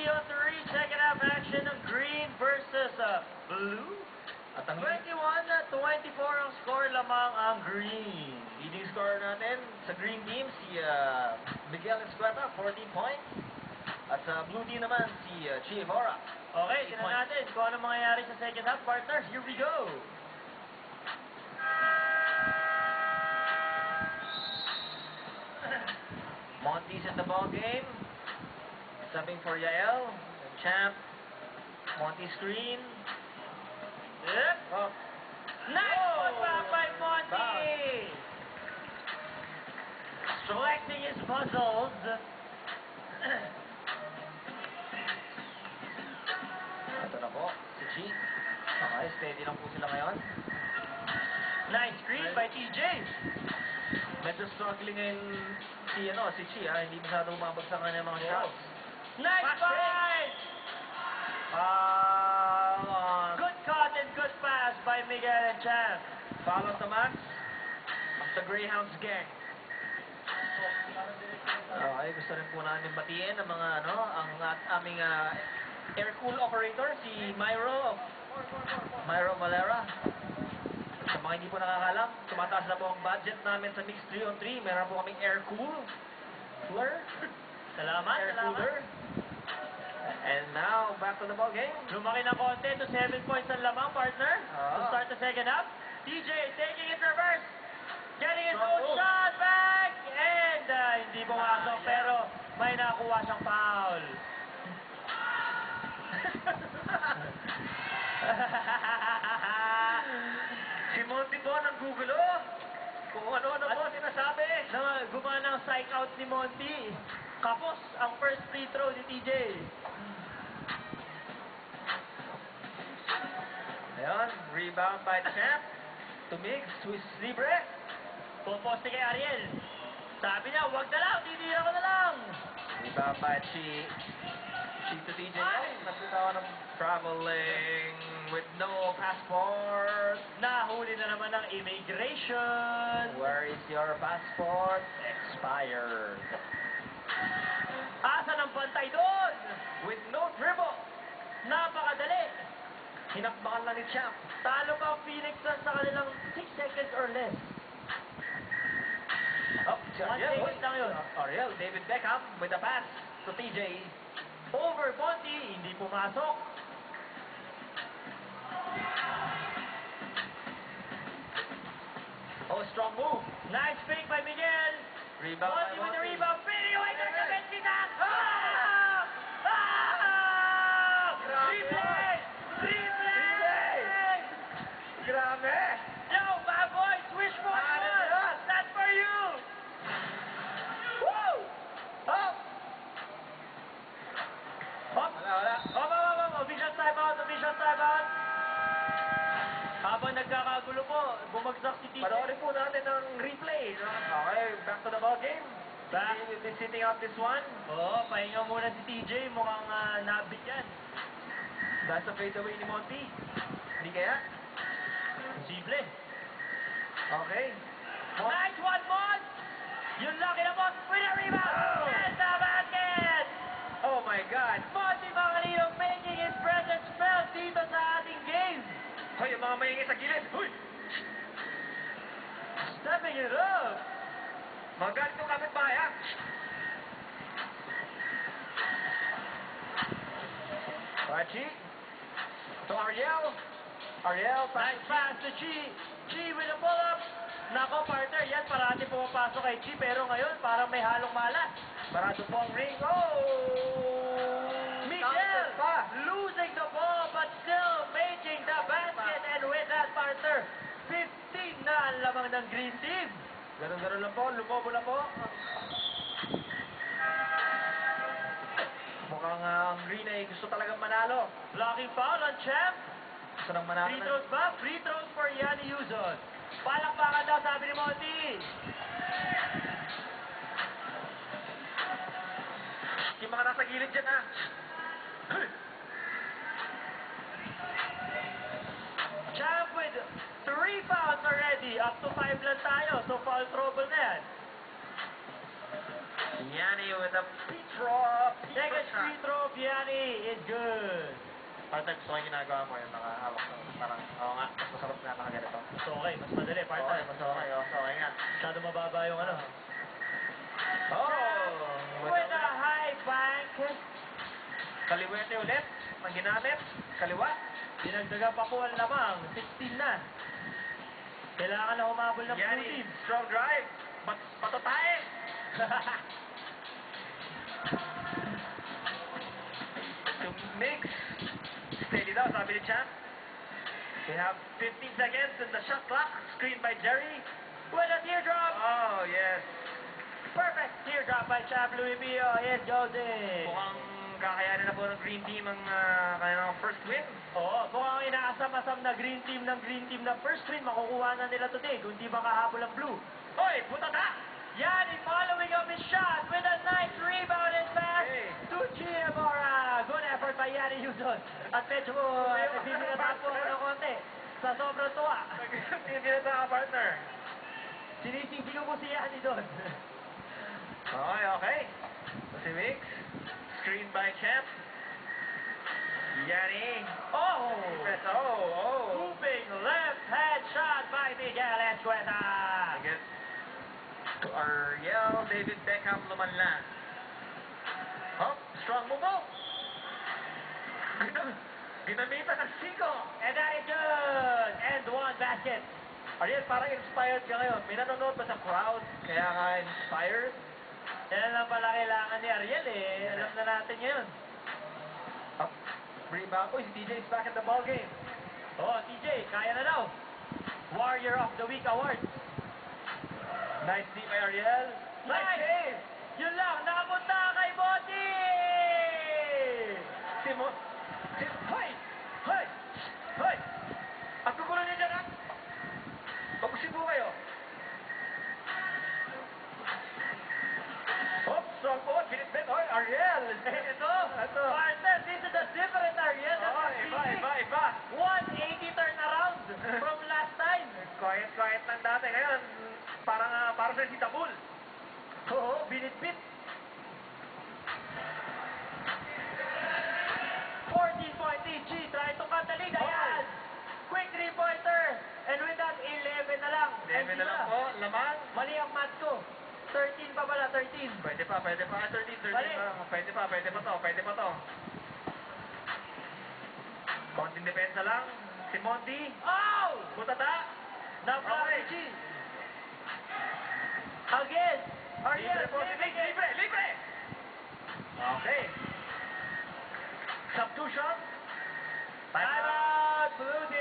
3-on-3, second half action ng green versus blue. At ang 21-24 ang score lamang ang green. leading scorer natin sa green team, si Miguel Escueta, 14 points. At sa blue team naman, si Chi Evora. Okay, tignan natin kung ano mangyayari sa second half, partners. Here we go. Monty's in the ball game. Subbing for Yael. Champ. Monty screen. Yep. Oh. Nice one back by Monty! Foul. Flexing his muscles. Ito na po, si Chi. Okay, steady lang po sila ngayon. Nice screen by TJ. Medyo struggling ngayon si Chi, ha? Hindi masyadong mabagsak nga niya mga shots. Nice fight! Good cut and good pass by Miguel and Champ. Follows naman of the Greyhounds gang. Okay, gusto rin po namin batiin ang mga aming air cool operator, si Myro Valera. Sa mga hindi po nakakalam, tumataas na po ang budget namin sa Mix 3-on-3. Meron po kaming air cooler. Salamat, Air salamat. cooler. And now, back to the ball game. Lumaki ng konti to 7 points ang lamang, partner. To start the second half. TJ taking it reverse. Getting his own shot back. And hindi pumasok, pero may nakuha siyang foul. Si Monty po nang gugulo. Kung ano-ano po sinasabi. Gumana ang psych out ni Monty. Kapos ang first free throw ni TJ. Ayan, rebound by Champ. Tumig, Swiss Libre. Poposte kay Ariel. Sabi niya, wag na lang, titira ko na lang. Rebound by Chi. Chi to TJ. Nagbitawan ng traveling with no passport. Nahuli na naman ng immigration. Where is your passport? Expired. Asa ng bantay doon? With no dribble. Napakadali. Hinakbakan lang ni Champ. Talo pa ang Phoenix Suns sa kanilang 6 seconds or less. Oh, si 1 Ariel. second lang yun. Ariel, David Beckham with a pass to TJ. Over Monty, hindi pumasok. Oh, strong move. Nice fake by Miguel. Rebound Monty by with the Monty. rebound. Fading away to the bench kita. Replay! Replay! Grabe! Yo, bad boy, swish for one. That's for you. Woo! Up! Up! Wala. Up! Official timeout, official timeout. Habang nagkakagulo po, bumagsak si TJ. Panoorin po natin ang replay. No? Okay, back to the ball game. Back. We've been sitting out this one. Oo, pahinga muna si TJ. Mukhang nabit yan. That's a fadeaway ni Monty. Hindi kaya? Posible. Okay. Nice one, Mon! Yung laki na Mon with a rebound! Oh! And the basket! Oh my God. Monty Mangalino making his presence felt dito sa ating game. Hoy, yung mga maingay sa gilid. Hoy! Stepping it up. Magalit yung kapitbahay, ha? Pachi. To Ariel. Ariel, Nice pass to Chi. Chi with a pull-up. Nako, partner, yan parati pumapasok kay Chi, pero ngayon parang may halong malas. Marado po ang ring. Oh! Miguel Counter pa. losing the ball but still making the basket, and with that, partner, 15 na ang lamang ng green team. Ganun-ganun lang po. Lumobo na po. Mukhang ang green ay gusto talagang manalo. Blocking foul on Champ. Gusto nang manalo. Free throws ba? Free throws for Yanni Yuzon. Palakpakan daw, sabi ni Monty. Yung mga nasa gilid dyan, ha? Champ with 3 fouls already. Up to 5 lang tayo. So foul trouble na yan. Yanni with a free throw. Second free throw of Yanni is good. Partner, gusto ko yung ginagawa mo yung nakahawak ko. Parang, oo nga, mas masarap na nakaganito. Mas okay, mas madali, partner. Okay, mas okay, okay nga. Masyado mababa yung ano. Oh! With a high bank. Kaliwete ulit. Ang ginamit. Kaliwa. Dinagdagan pa po ang lamang. 16 na. Kailangan na humabol ng blue Yanni, team. strong drive. Patotae. To mix. Steady daw, sabi ni Champ. We have 15 seconds in the shot clock. Screened by Jerry. With a teardrop. Oh, yes. Perfect teardrop by Champ Louis Pio. Yes, Jose. Mukhang kakayanin na po ng Green Team ang kanilang first win. Oo, mukhang inaasam-asam na green team na first win. Makukuha na nila today kung di makahabol ang blue. Hoy, putata! Yanni following up his shot with a nice rebound and pass Okay. to Giamora. Good effort by Yanni Yuzon. At medyo nagbibigatan po ako ng konti sa sobrang tuwa. Tinitinan ka, partner. Sinisisi ko po si Yanni doon. Okay, okay. Si Mix. Screen by Champ. Yanni. Oh! Press. Oh. Looping left hand shot by Miguel Escueta. I guess to Ariel, David Beckham lumanlan. Oh, strong move. Ginamitan ng Sigo. And that is good. And one basket. Ariel, parang inspired ka ngayon. May nanonood ba sa crowd? Kaya ka inspired? Yan lang pala kailangan ni Ariel eh. Alam na natin yun. Up. Rebound. Uy, si TJ is back in the ball game. Oh, TJ, kaya na daw. Warrior of the Week Award. Nice D by Ariel. Nice save. Yun lang, nakapunta kay Botti! Hoy! Hoy! Hoy! Ang gugulo niyo dyan, ha? Pag-usip po kayo. Oh, strong forward. Binitbit. Hoy, Ariel. Ito, partner, this is a different Ariel. Oh, iba. 180 turnaround from last time. Quiet lang dati. Ngayon, parang sa si Tabul. Oo, binitbit. 14-point lead, G, try to cut the lead. Ayan! Quick three-pointer. And with that, 11 na lang. 11 na lang po. Lamang. Mali ang math ko. 13 pa pala, 13. Pwede pa. 13 Mali. pa. Pwede pa to. Konting depensa lang. Si Monty. Oh! Putata. Na-block Okay. ni G. Again. Ariel, Libre po. Libre. Okay. Substitution. Time out, Blue Team.